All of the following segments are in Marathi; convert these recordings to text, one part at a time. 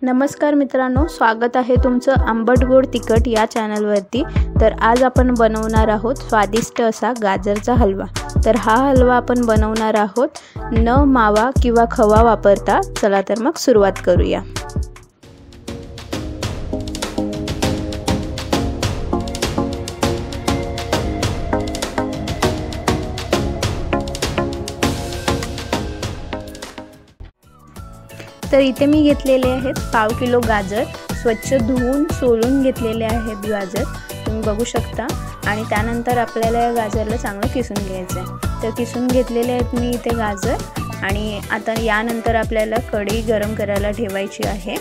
नमस्कार मित्रांनो, स्वागत आहे तुमचं आंबट गोड तिखट या चॅनलवरती। तर आज आपण बनवणार आहोत स्वादिष्ट असा गाजरचा हलवा। तर हा हलवा आपण बनवणार आहोत न मावा किंवा खवा वापरता। चला तर मग सुरुवात करूया। तर इथे मी घेतलेले आहेत पाव किलो गाजर। स्वच्छ धुवून सोलून घेतलेले आहेत गाजर, तुम्ही बघू शकता। आणि त्यानंतर आपल्याला या गाजरला चांगलं किसून घ्यायचं आहे। तर किसून घेतलेले आहेत मी इथे गाजर। आणि आता यानंतर आपल्याला कढई गरम करायला ठेवायची आहे।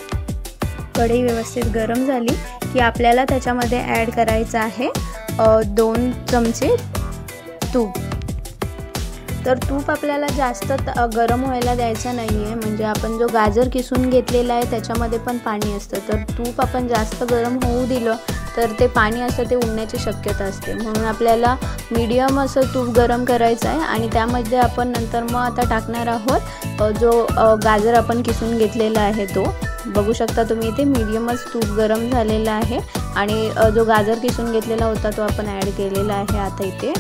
कढई व्यवस्थित गरम झाली की आपल्याला त्याच्यामध्ये ॲड करायचं आहे 2 चमचे तूप। तर तूप आपल्याला जास्त गरम व्हायला द्यायचं नाही आहे, म्हणजे आपण जो गाजर किसून घेतलेला आहे त्याच्यामध्ये पण पाणी असतं। तर तूप आपण जास्त गरम होऊ दिलं तर ते पाणी असतं ते उडण्याची शक्यता असते। म्हणून आपल्याला मीडियम असं तूप गरम करायचं आहे। आणि त्यामध्ये आपण नंतर मग आता टाकणार आहोत जो गाजर आपण किसून घेतलेला आहे तो। बघू शकता तुम्ही इथे मीडियमच तूप गरम झालेला आहे। आणि जो गाजर किसून घेतलेला होता तो आपण ॲड केलेला आहे आता इथे।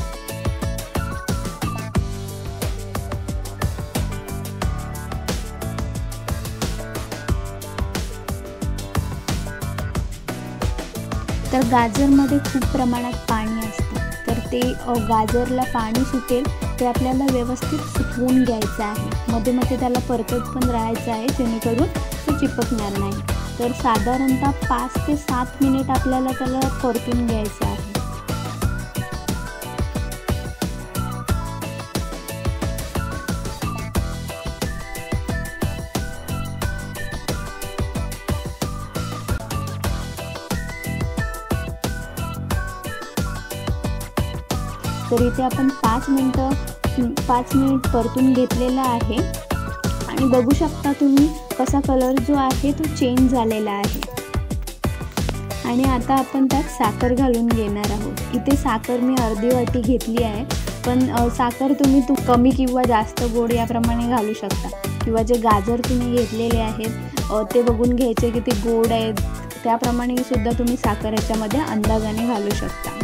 तर गाजरमध्ये खूप प्रमाणात पाणी असतं, तर ते गाजरला पाणी सुटेल ते आपल्याला व्यवस्थित सुकवून घ्यायचं आहे। मध्ये मध्ये त्याला परतत पण राहायचं आहे, जेणेकरून ते चिपकणार नाही। तर साधारणतः 5 ते 7 मिनिट आपल्याला त्याला परतून घ्यायचं आहे। तर इथे आपण 5 मिनिट परतून घेतलेला आहे। आणि बघू शकता तुम्ही कसा कलर जो आहे तो चेंज झालेला आहे। आणि आता आपण त्यात साखर घालून घेणार आहोत। इथे साखर मी अर्धी वाटी घेतली आहे, पण साखर तुम्ही कमी किंवा जास्त गोड याप्रमाणे घालू शकता। किंवा जे गाजर तुम्ही घेतलेले आहेत ते बघून घ्यायचे की ते गोड आहेत, त्याप्रमाणे सुद्धा तुम्ही साखर याच्यामध्ये अंदाजाने घालू शकता।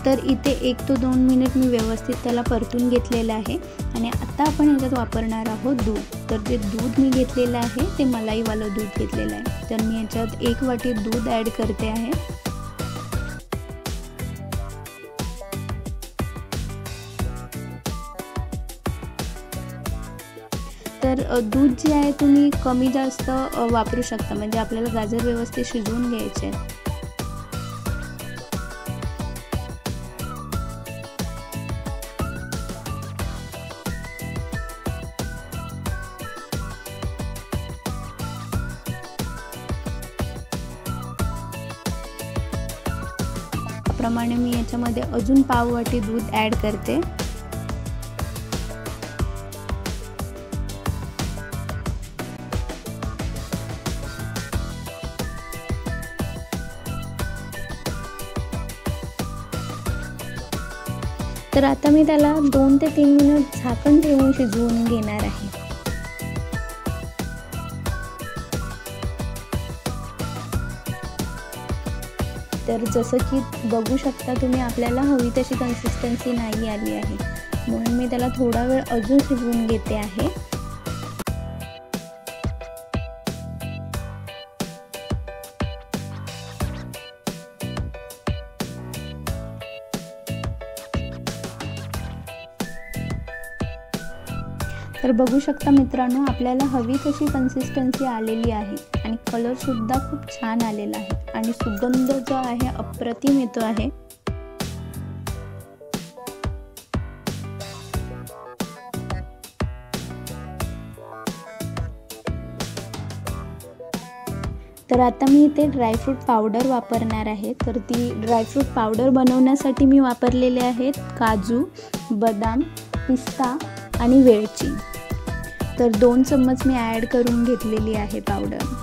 तर इथे 1 ते 2 मिनिट मी व्यवस्थित त्याला परतून घेतलेलं आहे। आणि आता आपण ह्याच्यात वापरणार आहोत दूध। तर जे दूध मी घेतलेलं आहे ते मलाईवालं दूध घेतलेलं आहे। तर मी ह्याच्यात 1 वाटी दूध ॲड करते आहे। तर दूध जे आहे तुम्ही कमी जास्त वापरू शकता, म्हणजे आपल्याला गाजर व्यवस्थित शिजवून घ्यायचे आहे। प्रमाणे मी याच्यामध्ये अजून पाव वाटी दूध ॲड करते। तर आता मी त्याला 2 ते 3 मिनिट झाकण ठेवून शिजवून घेणार आहे। तर जसं की बघू शकता तुम्ही, आपल्याला हवी तशी कन्सिस्टन्सी नाही आली आहे, म्हणून मी त्याला थोडा वेळ अजून शिजवून घेते आहे। तर बघू शकता मित्रांनो, आपल्याला हवी तशी कन्सिस्टन्सी आलेली आहे। आणि कलरसुद्धा खूप छान आलेला आहे। आणि सुगंध जो आहे अप्रतिम येतो आहे। तर आता मी इथे ड्रायफ्रूट पावडर वापरणार आहे. तर ती ड्रायफ्रूट पावडर बनवण्यासाठी मी वापरलेले आहेत काजू, बदाम, पिस्ता आणि वेलची. तर 2 चम्मच मी ॲड करून घेतलेली आहे पावडर.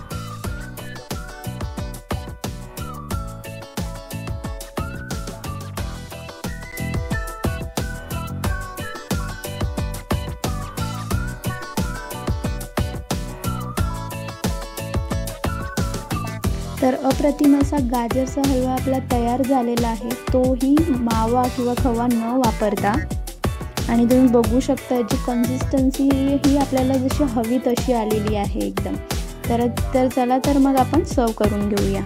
तर अप्रतिम असा गाजरचा हलवा आपला तयार झालेला आहे. तोही मावा किंवा खवा न वापरता. आणि तुम्ही बघू शकता याची कन्सिस्टन्सी ही आपल्याला जशी हवी तशी आलेली आहे एकदम. तर चला तर मग आपण सर्व करून घेऊया.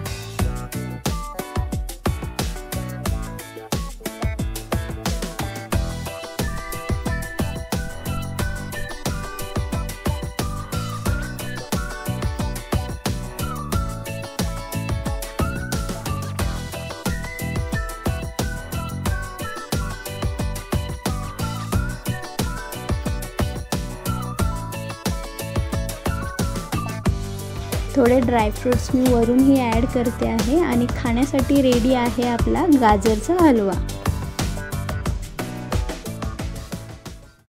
थोडे ड्रायफ्रूट्स मी वरूनही ॲड करते आहे आणि खाण्यासाठी रेडी आहे आपला गाजरचा हलवा.